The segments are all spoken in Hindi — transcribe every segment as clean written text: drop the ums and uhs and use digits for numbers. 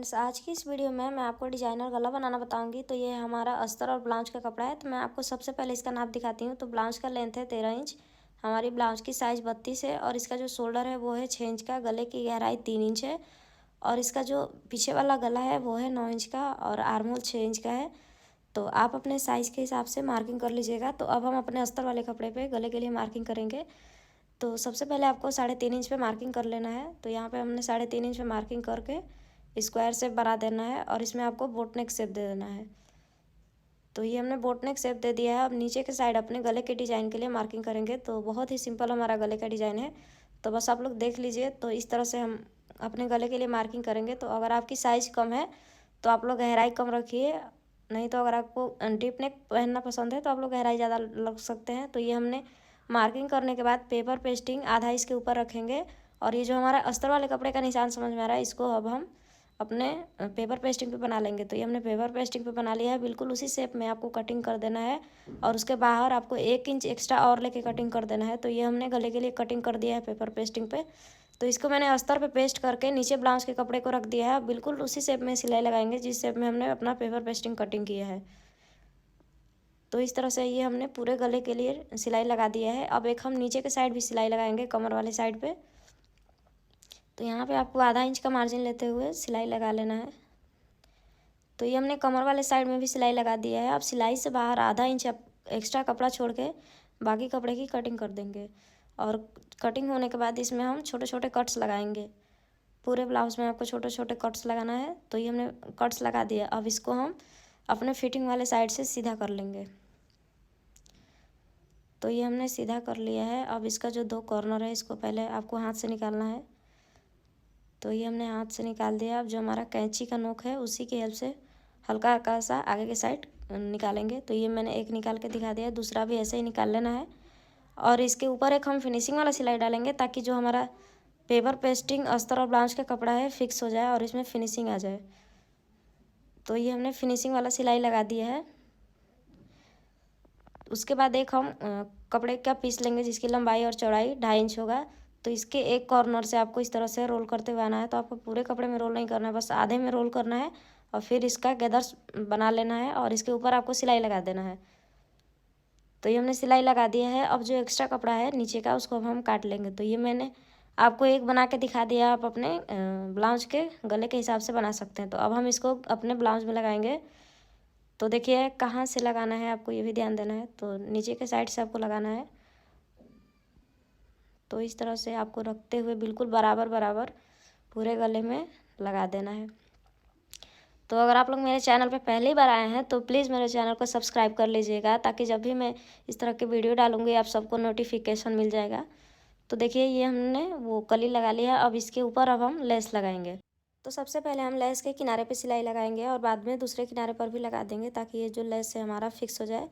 फ्रेंड्स, आज की इस वीडियो में मैं आपको डिजाइनर गला बनाना बताऊंगी। तो ये हमारा अस्तर और ब्लाउज का कपड़ा है। तो मैं आपको सबसे पहले इसका नाप दिखाती हूँ। तो ब्लाउज का लेंथ है 13 इंच, हमारी ब्लाउज की साइज़ 32 है और इसका जो शोल्डर है वो है 6 इंच का, गले की गहराई 3 इंच है और इसका जो पीछे वाला गला है वो है 9 इंच का और आर्म होल 6 इंच का है। तो आप अपने साइज़ के हिसाब से मार्किंग कर लीजिएगा। तो अब हम अपने अस्तर वाले कपड़े पे गले के लिए मार्किंग करेंगे। तो सबसे पहले आपको 3.5 इंच पे मार्किंग कर लेना है। तो यहाँ पे हमने 3.5 इंच पे मार्किंग करके स्क्वायर शेप बना देना है और इसमें आपको बोट नेक शेप दे देना है। तो ये हमने बोट नेक शेप दे दिया है। अब नीचे के साइड अपने गले के डिज़ाइन के लिए मार्किंग करेंगे। तो बहुत ही सिंपल हमारा गले का डिज़ाइन है, तो बस आप लोग देख लीजिए। तो इस तरह से हम अपने गले के लिए मार्किंग करेंगे। तो अगर आपकी साइज़ कम है तो आप लोग गहराई कम रखिए, नहीं तो अगर आपको डीप नेक पहनना पसंद है तो आप लोग गहराई ज़्यादा लग सकते हैं। तो ये हमने मार्किंग करने के बाद पेपर पेस्टिंग आधा इसके ऊपर रखेंगे और ये जो हमारा अस्तर वाले कपड़े का निशान समझ में आ रहा है, इसको अब हम अपने पेपर पेस्टिंग पे बना लेंगे। तो ये हमने पेपर पेस्टिंग पे बना लिया है। बिल्कुल उसी शेप में आपको कटिंग कर देना है और उसके बाहर आपको 1 इंच एक्स्ट्रा और लेके कटिंग कर देना है। तो ये हमने गले के लिए कटिंग कर दिया है पेपर पेस्टिंग पे। तो इसको मैंने अस्तर पे पेस्ट करके नीचे ब्लाउज के कपड़े को रख दिया है। बिल्कुल उसी शेप में सिलाई लगाएंगे जिस शेप में हमने अपना पेपर पेस्टिंग कटिंग किया है। तो इस तरह से ये हमने पूरे गले के लिए सिलाई लगा दिया है। अब एक हम नीचे के साइड भी सिलाई लगाएंगे, कमर वाले साइड पे। तो यहाँ पे आपको आधा इंच का मार्जिन लेते हुए सिलाई लगा लेना है। तो ये हमने कमर वाले साइड में भी सिलाई लगा दिया है। अब सिलाई से बाहर आधा इंच एक्स्ट्रा कपड़ा छोड़ के बाकी कपड़े की कटिंग कर देंगे और कटिंग होने के बाद इसमें हम छोटे छोटे कट्स लगाएंगे। पूरे ब्लाउज में आपको छोटे छोटे कट्स लगाना है। तो ये हमने कट्स लगा दिया। अब इसको हम अपने फिटिंग वाले साइड से सीधा कर लेंगे। तो ये हमने सीधा कर लिया है। अब इसका जो 2 कॉर्नर है इसको पहले आपको हाथ से निकालना है। तो ये हमने हाथ से निकाल दिया। अब जो हमारा कैंची का नोक है उसी की हेल्प से हल्का हल्का सा आगे के साइड निकालेंगे। तो ये मैंने एक निकाल के दिखा दिया, दूसरा भी ऐसे ही निकाल लेना है और इसके ऊपर एक हम फिनिशिंग वाला सिलाई डालेंगे ताकि जो हमारा पेपर पेस्टिंग अस्तर और ब्लाउज का कपड़ा है फिक्स हो जाए और इसमें फिनिशिंग आ जाए। तो ये हमने फिनिशिंग वाला सिलाई लगा दिया है। उसके बाद एक हम कपड़े का पीस लेंगे जिसकी लंबाई और चौड़ाई 2.5 इंच होगा। तो इसके एक कॉर्नर से आपको इस तरह से रोल करते हुए आना है। तो आपको पूरे कपड़े में रोल नहीं करना है, बस आधे में रोल करना है और फिर इसका गैदर्स बना लेना है और इसके ऊपर आपको सिलाई लगा देना है। तो ये हमने सिलाई लगा दिया है। अब जो एक्स्ट्रा कपड़ा है नीचे का उसको अब हम काट लेंगे। तो ये मैंने आपको एक बना के दिखा दिया, आप अपने ब्लाउज के गले के हिसाब से बना सकते हैं। तो अब हम इसको अपने ब्लाउज में लगाएंगे। तो देखिए कहाँ से लगाना है आपको ये भी ध्यान देना है। तो नीचे के साइड से आपको लगाना है। तो इस तरह से आपको रखते हुए बिल्कुल बराबर बराबर पूरे गले में लगा देना है। तो अगर आप लोग मेरे चैनल पे पहली बार आए हैं तो प्लीज़ मेरे चैनल को सब्सक्राइब कर लीजिएगा ताकि जब भी मैं इस तरह की वीडियो डालूँगी आप सबको नोटिफिकेशन मिल जाएगा। तो देखिए ये हमने वो कली लगा लिया। अब इसके ऊपर अब हम लेस लगाएंगे। तो सबसे पहले हम लेस के किनारे पे सिलाई लगाएंगे और बाद में दूसरे किनारे पर भी लगा देंगे ताकि ये जो लेस है हमारा फिक्स हो जाए।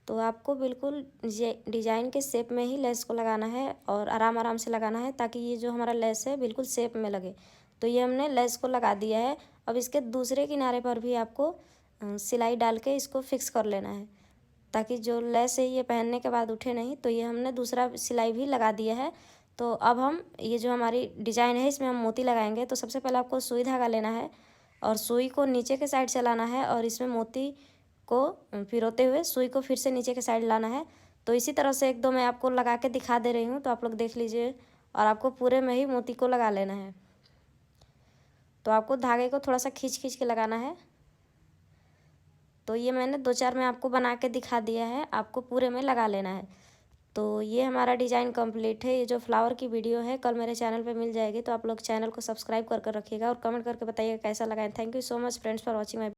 तो आपको बिल्कुल डिजाइन के शेप में ही लेस को लगाना है और आराम आराम से लगाना है ताकि ये जो हमारा लेस है बिल्कुल शेप में लगे। तो ये हमने लेस को लगा दिया है। अब इसके दूसरे किनारे पर भी आपको सिलाई डाल के इसको फिक्स कर लेना है ताकि जो लेस है ये पहनने के बाद उठे नहीं। तो ये हमने दूसरा सिलाई भी लगा दिया है। तो अब हम ये जो हमारी डिज़ाइन है इसमें हम मोती लगाएंगे। तो सबसे पहले आपको सुई धागा लेना है और सुई को नीचे के साइड से लाना है और इसमें मोती को पिरोते हुए सुई को फिर से नीचे के साइड लाना है। तो इसी तरह से 1-2 मैं आपको लगा के दिखा दे रही हूँ, तो आप लोग देख लीजिए और आपको पूरे में ही मोती को लगा लेना है। तो आपको धागे को थोड़ा सा खींच खींच के लगाना है। तो ये मैंने 2-4 में आपको बना के दिखा दिया है, आपको पूरे में लगा लेना है। तो ये हमारा डिज़ाइन कंप्लीट है। ये जो फ्लावर की वीडियो है कल मेरे चैनल पे मिल जाएगी। तो आप लोग चैनल को सब्सक्राइब कर रखिएगा और कमेंट करके बताइएगा कैसा लगा है। Thank you so much friends for watching my